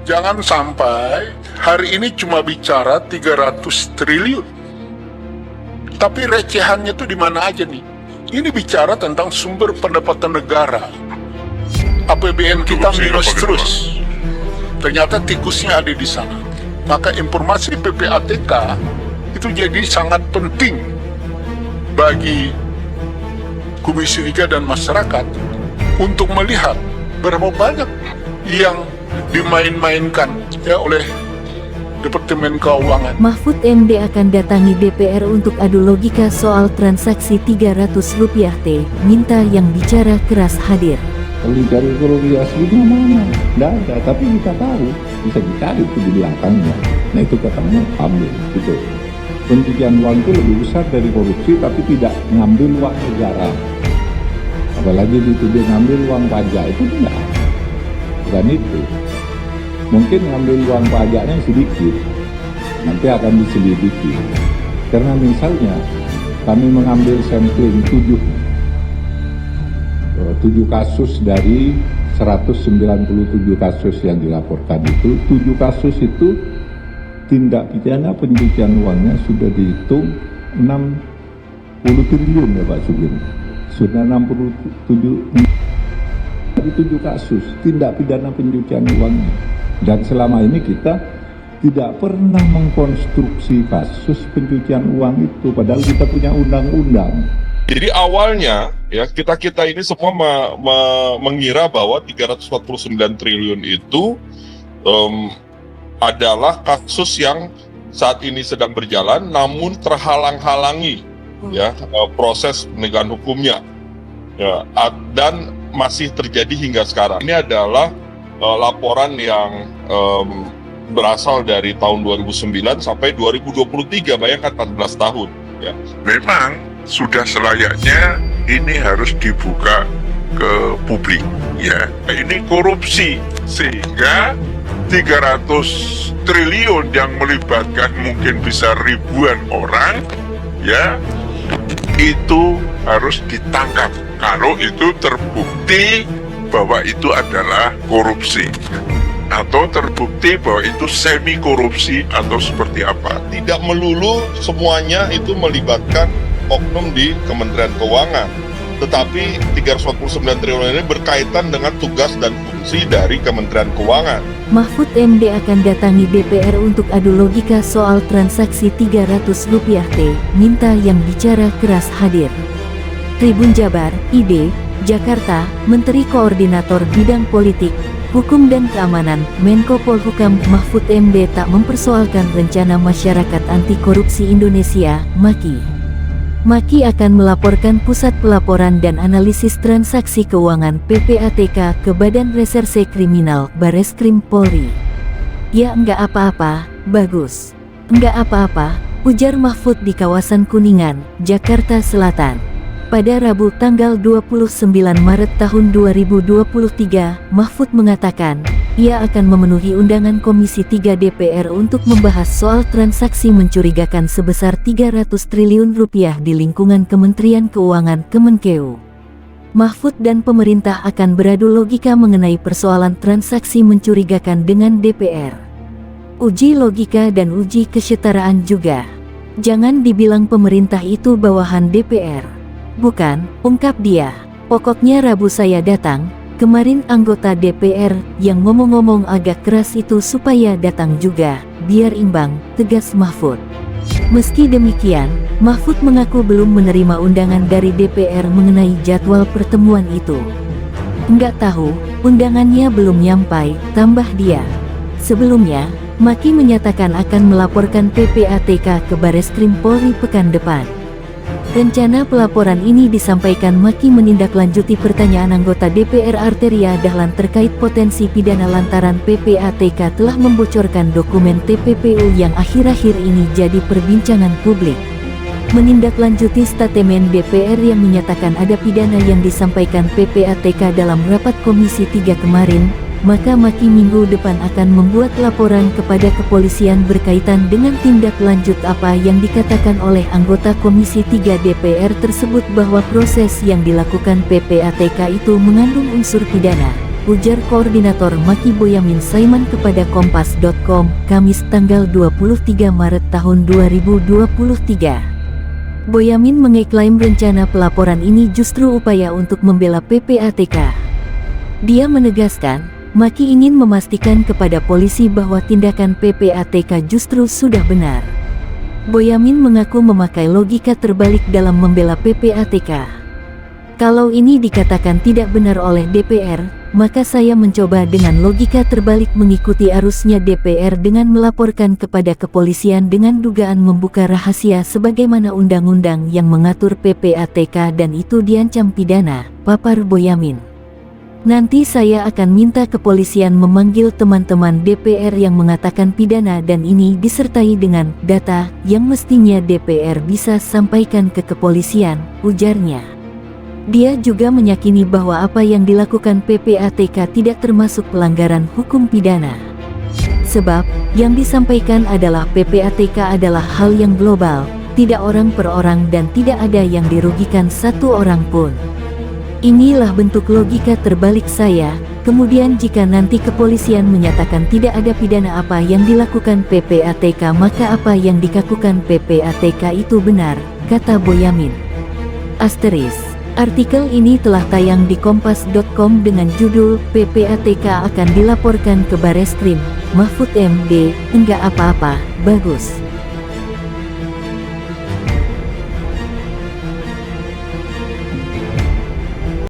Jangan sampai hari ini cuma bicara 300 triliun. Tapi recehannya tuh di mana aja nih? Ini bicara tentang sumber pendapatan negara. APBN kita minus terus. Ternyata tikusnya ada di sana. Maka informasi PPATK itu jadi sangat penting bagi Komisi 3 dan masyarakat untuk melihat berapa banyak yang dimain-mainkan ya oleh Departemen Keuangan. Mahfud MD akan datangi DPR untuk adu logika soal transaksi 300 rupiah T. Minta yang bicara keras hadir. Kalau dicari ekonomi aslinya mana? Tidak ada, tapi kita tahu. Bisa dicari itu di belakangnya. Nah itu katanya ambil, gitu. Pencucian uang itu lebih besar dari korupsi, tapi tidak ngambil uang negara. Apalagi dituduh ngambil uang pajak, itu tidak. Bukan itu. Mungkin ngambil uang pajaknya sedikit, nanti akan diselidiki. Karena misalnya kami mengambil sampling 7 kasus dari 197 kasus yang dilaporkan itu, 7 kasus itu tindak pidana pencucian uangnya sudah dihitung 60 triliun ya Pak Sugeng. Sudah 67 dari 7 kasus tindak pidana pencucian uangnya. Dan selama ini kita tidak pernah mengkonstruksi kasus pencucian uang itu, padahal kita punya undang-undang. Jadi awalnya ya kita ini semua mengira bahwa 349 triliun itu adalah kasus yang saat ini sedang berjalan, namun terhalang-halangi ya proses penegakan hukumnya ya, dan masih terjadi hingga sekarang. Ini adalah laporan yang berasal dari tahun 2009 sampai 2023, bayangkan 14 tahun ya. Memang sudah selayaknya ini harus dibuka ke publik ya. Ini korupsi sehingga 300 triliun yang melibatkan mungkin bisa ribuan orang ya, itu harus ditangkap kalau itu terbukti bahwa itu adalah korupsi atau terbukti bahwa itu semi korupsi atau seperti apa. Tidak melulu semuanya itu melibatkan oknum di Kementerian Keuangan, tetapi 349 triliun ini berkaitan dengan tugas dan fungsi dari Kementerian Keuangan. Mahfud MD akan datangi DPR untuk adu logika soal transaksi 300 rupiah T. Minta yang bicara keras hadir. Tribun Jabar, ID, Jakarta, Menteri Koordinator Bidang Politik, Hukum dan Keamanan, Menko Polhukam Mahfud MD tak mempersoalkan rencana Masyarakat Anti Korupsi Indonesia, MAKI. MAKI akan melaporkan Pusat Pelaporan dan Analisis Transaksi Keuangan PPATK ke Badan Reserse Kriminal Bareskrim Polri. Ya enggak apa-apa, bagus. Enggak apa-apa, ujar Mahfud di kawasan Kuningan, Jakarta Selatan. Pada Rabu tanggal 29 Maret tahun 2023, Mahfud mengatakan, ia akan memenuhi undangan Komisi 3 DPR untuk membahas soal transaksi mencurigakan sebesar 300 triliun rupiah di lingkungan Kementerian Keuangan Kemenkeu. Mahfud dan pemerintah akan beradu logika mengenai persoalan transaksi mencurigakan dengan DPR. Uji logika dan uji kesetaraan juga. Jangan dibilang pemerintah itu bawahan DPR. Bukan, ungkap dia. Pokoknya Rabu saya datang, kemarin anggota DPR yang ngomong-ngomong agak keras itu supaya datang juga, biar imbang, tegas Mahfud. Meski demikian, Mahfud mengaku belum menerima undangan dari DPR mengenai jadwal pertemuan itu. Enggak tahu, undangannya belum nyampai, tambah dia. Sebelumnya, MAKI menyatakan akan melaporkan PPATK ke Bareskrim Polri pekan depan. Rencana pelaporan ini disampaikan MAKI menindaklanjuti pertanyaan anggota DPR Arteria Dahlan terkait potensi pidana lantaran PPATK telah membocorkan dokumen TPPU yang akhir-akhir ini jadi perbincangan publik. Menindaklanjuti statemen DPR yang menyatakan ada pidana yang disampaikan PPATK dalam rapat Komisi 3 kemarin, maka MAKI minggu depan akan membuat laporan kepada kepolisian berkaitan dengan tindak lanjut apa yang dikatakan oleh anggota Komisi 3 DPR tersebut bahwa proses yang dilakukan PPATK itu mengandung unsur pidana. ujar Koordinator Maki Boyamin Saiman kepada Kompas.com, Kamis tanggal 23 Maret tahun 2023. Boyamin mengeklaim rencana pelaporan ini justru upaya untuk membela PPATK. Dia menegaskan, Maki ingin memastikan kepada polisi bahwa tindakan PPATK justru sudah benar. Boyamin mengaku memakai logika terbalik dalam membela PPATK. Kalau ini dikatakan tidak benar oleh DPR, maka saya mencoba dengan logika terbalik mengikuti arusnya DPR dengan melaporkan kepada kepolisian dengan dugaan membuka rahasia sebagaimana undang-undang yang mengatur PPATK dan itu diancam pidana, papar Boyamin. Nanti saya akan minta kepolisian memanggil teman-teman DPR yang mengatakan pidana dan ini disertai dengan data yang mestinya DPR bisa sampaikan ke kepolisian, ujarnya. Dia juga meyakini bahwa apa yang dilakukan PPATK tidak termasuk pelanggaran hukum pidana. Sebab, yang disampaikan adalah PPATK adalah hal yang global, tidak orang per orang dan tidak ada yang dirugikan satu orang pun. Inilah bentuk logika terbalik saya. Kemudian jika nanti kepolisian menyatakan tidak ada pidana apa yang dilakukan PPATK maka apa yang dikakukan PPATK itu benar, kata Boyamin. Artikel ini telah tayang di Kompas.com dengan judul PPATK akan dilaporkan ke Bareskrim, Mahfud MD, enggak apa-apa, bagus.